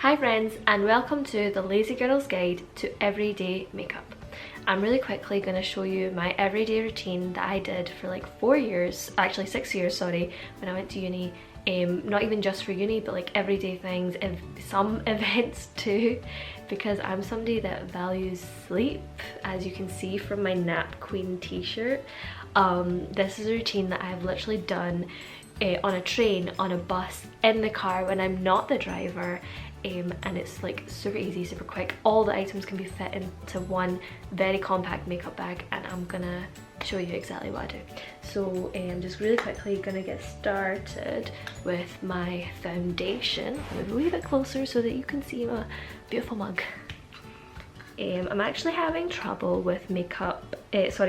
Hi friends, and welcome to the Lazy Girl's Guide to Everyday Makeup. I'm really quickly going to show you my everyday routine that I did for like 4 years, actually 6 years, sorry, when I went to uni. Not even just for uni, but like everyday things, and some events too, because I'm somebody that values sleep, as you can see from my Nap Queen t-shirt. This is a routine that I've literally done on a train, on a bus, in the car when I'm not the driver. And it's like super easy, super quick. All the items can be fit into one very compact makeup bag, and I'm gonna show you exactly what I do. So I'm just really quickly gonna get started with my foundation. Move a wee bit closer so that you can see my beautiful mug. I'm actually having trouble with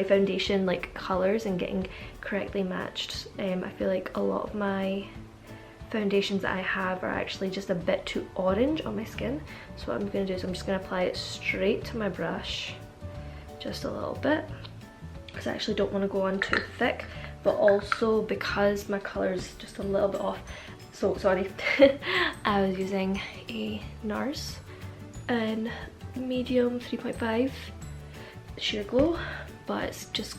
foundation like colours and getting correctly matched. I feel like a lot of my foundations that I have are actually just a bit too orange on my skin. So what I'm going to do is I'm just going to apply it straight to my brush, just a little bit, because I actually don't want to go on too thick, but also because my colour is just a little bit off. So sorry. I was using a NARS in medium 3.5 sheer glow, but it's just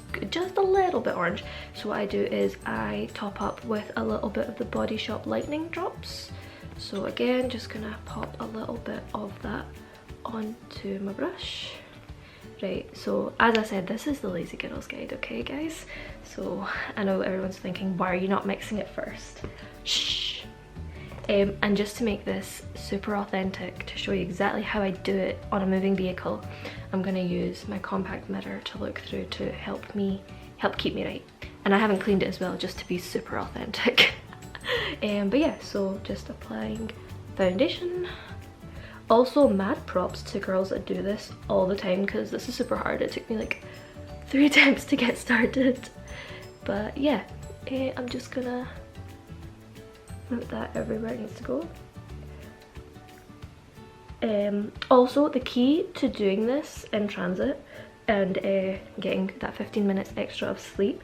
a little bit orange. So what I do is I top up with a little bit of the Body Shop Lightening drops. So again, just gonna pop a little bit of that onto my brush. Right, so as I said, this is the Lazy Girl's Guide, okay guys? So I know everyone's thinking, why are you not mixing it first? Shh! And just to make this super authentic, to show you exactly how I do it on a moving vehicle, I'm going to use my compact mirror to look through to help keep me right. And I haven't cleaned it as well, just to be super authentic. But yeah, so just applying foundation. Also, mad props to girls that do this all the time, because this is super hard. It took me like 3 attempts to get started. But yeah, I'm just gonna put that everywhere it needs to go. Also, the key to doing this in transit and getting that 15 minutes extra of sleep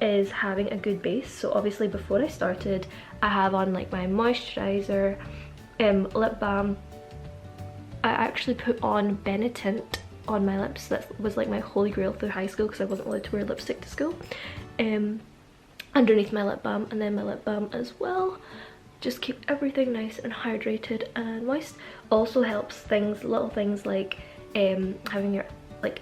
is having a good base. So obviously before I started, I have on like my moisturizer, lip balm. I actually put on Benetint on my lips. That was like my holy grail through high school, because I wasn't allowed to wear lipstick to school. Underneath my lip balm, and then my lip balm as well. Just keep everything nice and hydrated and moist. Also helps little things like having your like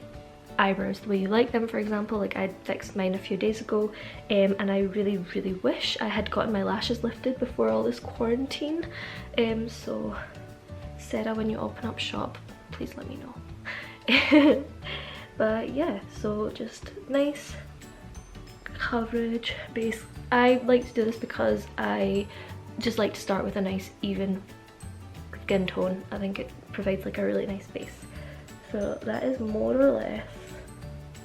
eyebrows the way you like them. For example, like I fixed mine a few days ago, and I really wish I had gotten my lashes lifted before all this quarantine. So Sarah, when you open up shop, please let me know. But yeah, so just nice coverage base. I like to do this because I just like to start with a nice even skin tone. I think it provides like a really nice base. So that is more or less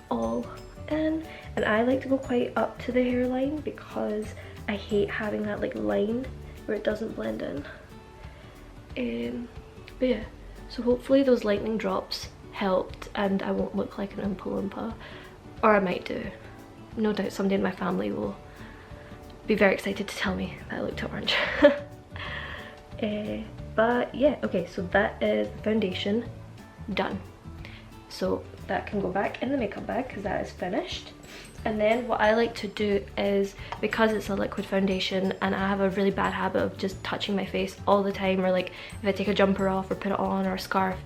all in, and I like to go quite up to the hairline because I hate having that like line where it doesn't blend in. But yeah, so hopefully those lightning drops helped and I won't look like an Oompa Loompa, or I might do. No doubt somebody in my family will be very excited to tell me that I look too orange. But yeah, okay, so that is the foundation done. So that can go back in the makeup bag because that is finished. And then what I like to do is, because it's a liquid foundation and I have a really bad habit of just touching my face all the time, or like if I take a jumper off or put it on, or a scarf,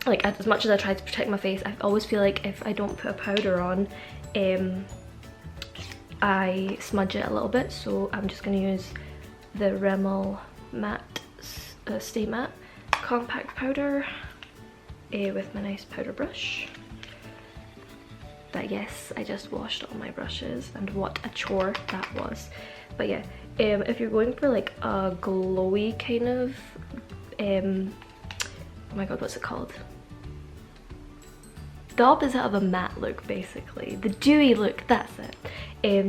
like as much as I try to protect my face, I always feel like if I don't put a powder on, I smudge it a little bit. So I'm just going to use the Rimmel matte Stay Matte compact powder with my nice powder brush. But yes, I just washed all my brushes, and what a chore that was. But yeah, if you're going for like a glowy kind of oh my god, what's it called? The opposite of a matte look, basically. The dewy look, that's it.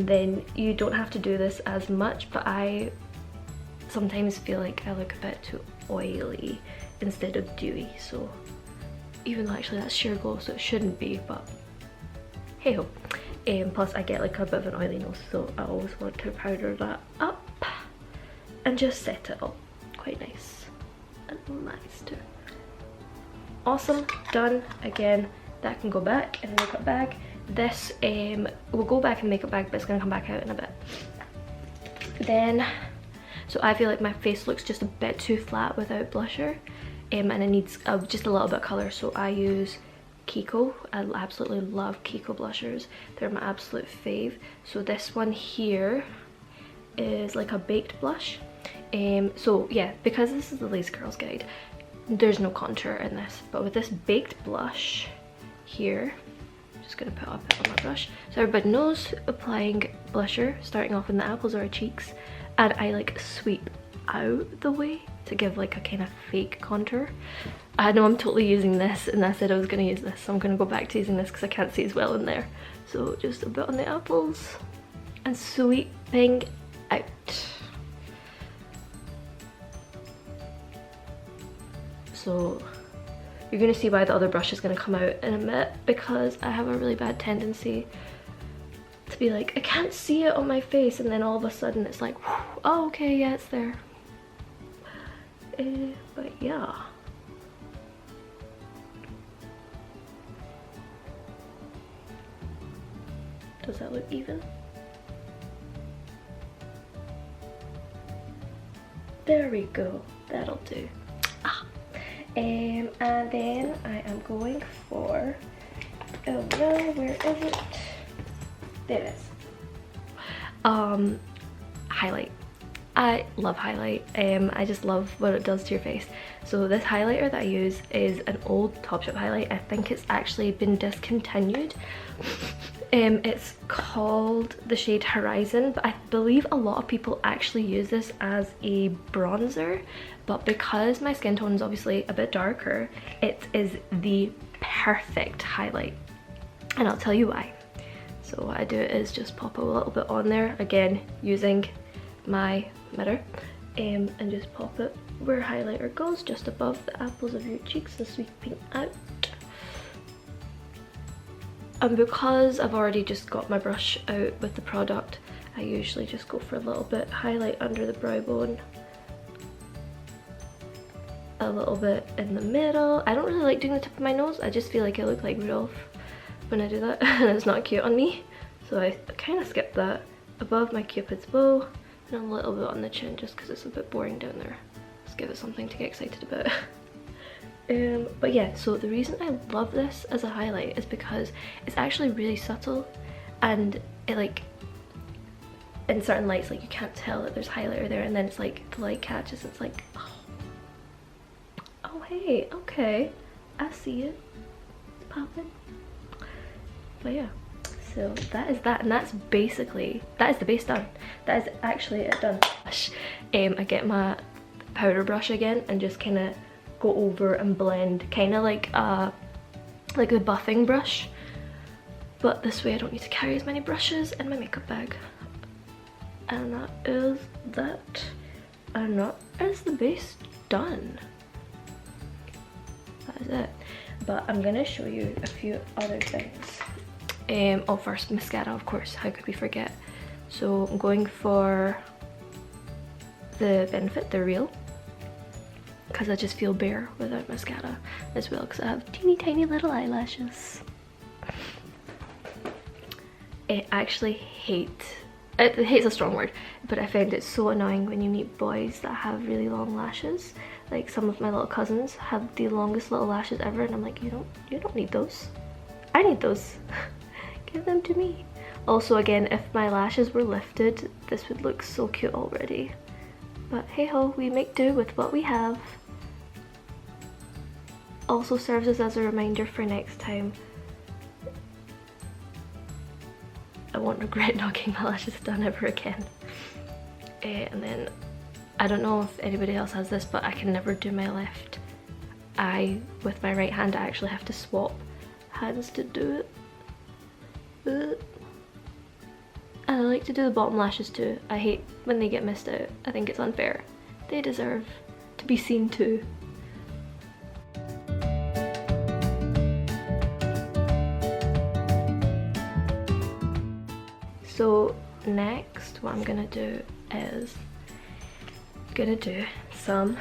Then you don't have to do this as much, but I sometimes feel like I look a bit too oily instead of dewy. So even though actually that's sheer glow, so it shouldn't be, but hey ho. Plus I get like a bit of an oily nose, so I always want to powder that up and just set it up quite nice. and nice too. Awesome, done. Again, that can go back in the makeup bag. This will go back in the makeup bag, but it's gonna come back out in a bit. Then, so I feel like my face looks just a bit too flat without blusher, and it needs just a little bit of colour, so I use Kiko. I absolutely love Kiko blushers. They're my absolute fave. So this one here is like a baked blush. So yeah, because this is the Lazy Girls Guide, there's no contour in this, but with this baked blush here, I'm just gonna put a bit on my brush so everybody knows, applying blusher starting off in the apples or our cheeks, and I like sweep out the way to give like a kind of fake contour. I know I'm totally using this, and I said I was going to use this, so I'm going to go back to using this because I can't see as well in there. So just a bit on the apples and sweeping out. So you're going to see why the other brush is going to come out in a minute, because I have a really bad tendency to be like, I can't see it on my face, and then all of a sudden it's like, oh okay, yeah, it's there. But yeah. Does that look even? There we go, that'll do. And then I am going for, oh no, where is it? There it is. Highlight. I love highlight. I just love what it does to your face. So this highlighter that I use is an old Topshop highlight. I think it's actually been discontinued. It's called the shade Horizon, but I believe a lot of people actually use this as a bronzer, but because my skin tone is obviously a bit darker, it is the perfect highlight, and I'll tell you why. So what I do is just pop a little bit on there, again using my mirror, and just pop it where highlighter goes, just above the apples of your cheeks and sweeping out. And because I've already just got my brush out with the product, I usually just go for a little bit, highlight under the brow bone, a little bit in the middle. I don't really like doing the tip of my nose, I just feel like I look like Rudolph when I do that, and it's not cute on me, so I kind of skip that. Above my cupid's bow, and a little bit on the chin just because it's a bit boring down there. Just give it something to get excited about. But yeah, so the reason I love this as a highlight is because it's actually really subtle, and it like, in certain lights, like you can't tell that there's highlighter there, and then it's like the light catches, it's like, oh hey, okay, I see it, it's popping. But yeah, so that is that, and that's basically, that is the base done. That is actually it done. I get my powder brush again and just kind of go over and blend, kind of like a buffing brush, but this way I don't need to carry as many brushes in my makeup bag. And that is that, and that is the base done. That is it. But I'm gonna show you a few other things. Oh, first mascara, of course, how could we forget? So I'm going for the Benefit, the Real, because I just feel bare without mascara, as well because I have teeny tiny little eyelashes. I actually hate's a strong word, but I find it so annoying when you meet boys that have really long lashes. Like some of my little cousins have the longest little lashes ever, and I'm like, you don't need those. I need those. Give them to me. Also, again, if my lashes were lifted, this would look so cute already. But hey ho, we make do with what we have. Also serves us as a reminder for next time. I won't regret not getting my lashes done ever again. And then, I don't know if anybody else has this, but I can never do my left eye with my right hand. I actually have to swap hands to do it. And I like to do the bottom lashes too. I hate when they get missed out. I think it's unfair. They deserve to be seen too. So next what I'm gonna do is do some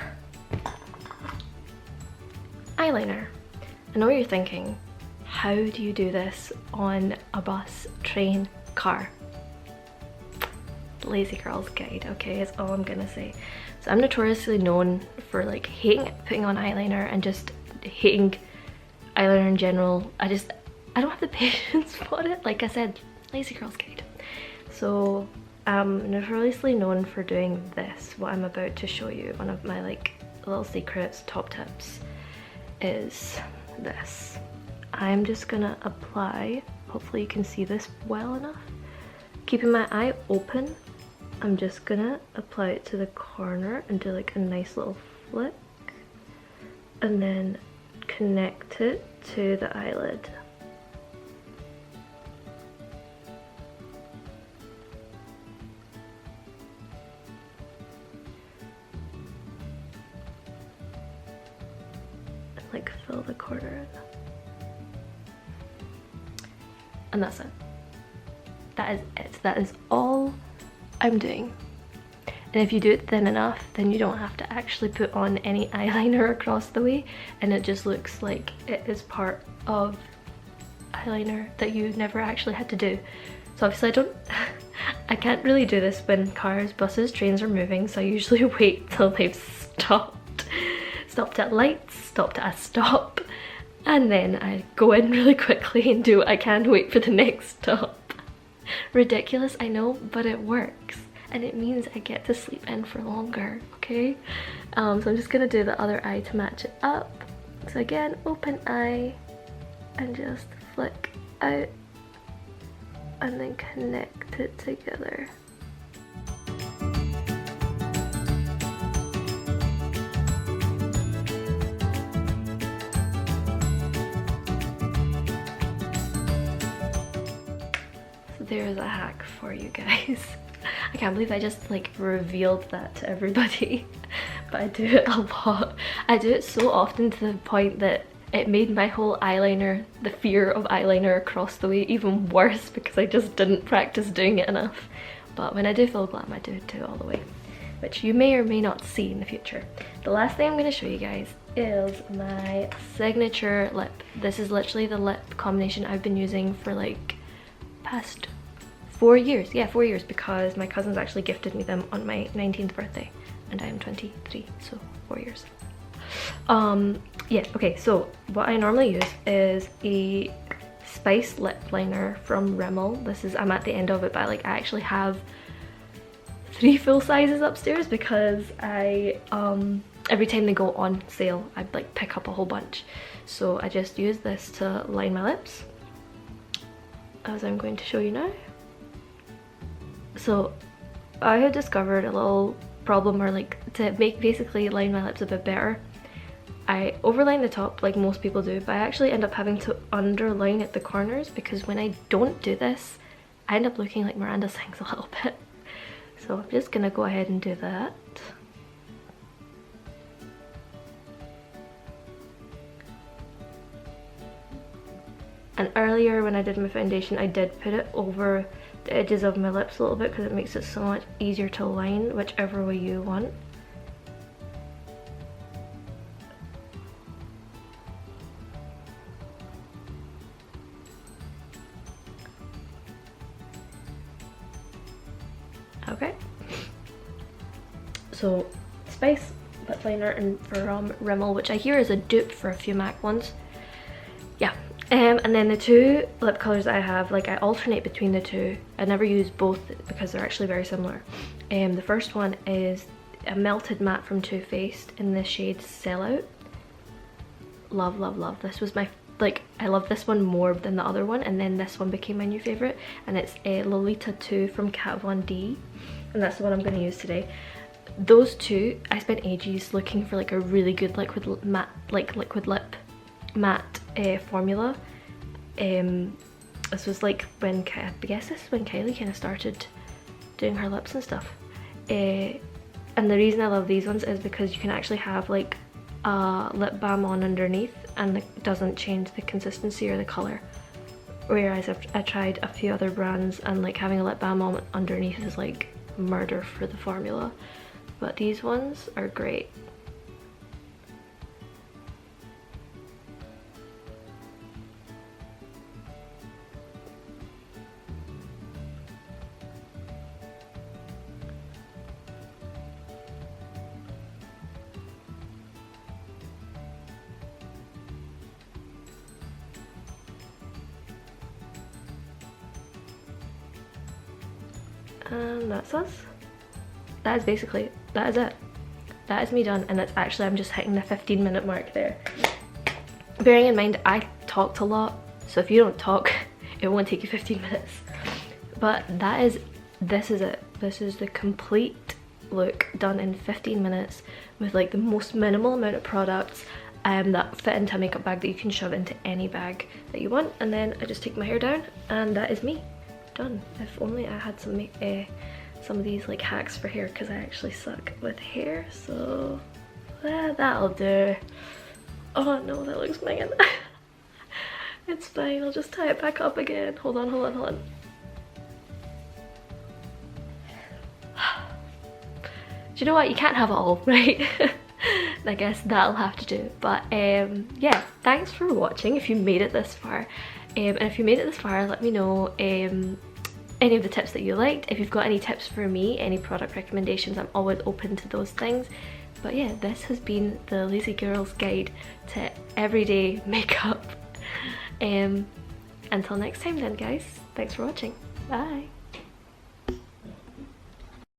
eyeliner. I know what you're thinking, how do you do this on a bus, train, car? Lazy girl's guide, okay, is all I'm gonna say. So I'm notoriously known for like hating putting on eyeliner and just hating eyeliner in general. I don't have the patience for it. Like I said, lazy girl's guide. So I'm notoriously known for doing this, what I'm about to show you. One of my like little secrets, top tips, is this. I'm just gonna apply, hopefully you can see this well enough. Keeping my eye open, I'm just gonna apply it to the corner and do like a nice little flick. And then connect it to the eyelid. And like fill the corner in. And that's it. That is it. That is all I'm doing. And if you do it thin enough, then you don't have to actually put on any eyeliner across the way, and it just looks like it is part of eyeliner that you never actually had to do. So obviously I can't really do this when cars, buses, trains are moving, so I usually wait till they've stopped at lights, stopped at a stop, and then I go in really quickly and do what I can to wait for the next stop. Ridiculous, I know, but it works. And it means I get to sleep in for longer, okay? So I'm just gonna do the other eye to match it up. So again, open eye, and just flick out, and then connect it together. There's a hack for you guys. I can't believe I just like revealed that to everybody, but I do it a lot. I do it so often to the point that it made my whole eyeliner, the fear of eyeliner across the way, even worse because I just didn't practice doing it enough. But when I do full glam, I do it all the way, which you may or may not see in the future. The last thing I'm going to show you guys is my signature lip. This is literally the lip combination I've been using for like past 4 years. Yeah, 4 years, because my cousins actually gifted me them on my 19th birthday and I am 23, so 4 years. Yeah, okay, so what I normally use is a Spice lip liner from Rimmel. This is, I'm at the end of it, but like I actually have 3 full sizes upstairs because I every time they go on sale I like pick up a whole bunch. So I just use this to line my lips, as I'm going to show you now. So I had discovered a little problem where, like, to make basically line my lips a bit better, I overline the top like most people do, but I actually end up having to underline at the corners, because when I don't do this I end up looking like Miranda Sings a little bit. So I'm just gonna go ahead and do that. And earlier when I did my foundation, I did put it over the edges of my lips a little bit because it makes it so much easier to line whichever way you want. Okay. So Spice lip liner and from Rimmel, which I hear is a dupe for a few MAC ones. Yeah. And then the 2 lip colours I have, like I alternate between the 2. I never use both because they're actually very similar. The first one is a melted matte from Too Faced in the shade Sellout. Love, love, love. This was my, like, I love this one more than the other one, and then this one became my new favourite, and it's a Lolita 2 from Kat Von D, and that's the one I'm going to use today. Those 2, I spent ages looking for like a really good liquid matte, like liquid lip matte formula. This was like when I guess this is when Kylie kind of started doing her lips and stuff. And the reason I love these ones is because you can actually have like a lip balm on underneath and it doesn't change the consistency or the colour. Whereas I tried a few other brands and like having a lip balm on underneath is like murder for the formula. But these ones are great. And that's us. That is basically, that is it. That is me done, and that's actually, I'm just hitting the 15-minute mark there. Bearing in mind, I talked a lot, so if you don't talk, it won't take you 15 minutes. But that is, this is it. This is the complete look done in 15 minutes with like the most minimal amount of products that fit into a makeup bag that you can shove into any bag that you want. And then I just take my hair down, and that is me done. If only I had some of these like hacks for hair, because I actually suck with hair, so that'll do. Oh no, that looks minging. It's fine, I'll just tie it back up again. Hold on, hold on, hold on. Do you know what? You can't have it all, right? I guess that'll have to do. But yeah, thanks for watching if you made it this far. And if you made it this far, let me know any of the tips that you liked. If you've got any tips for me, any product recommendations, I'm always open to those things. But yeah, this has been the Lazy Girl's guide to everyday makeup. Until next time then, guys. Thanks for watching. Bye.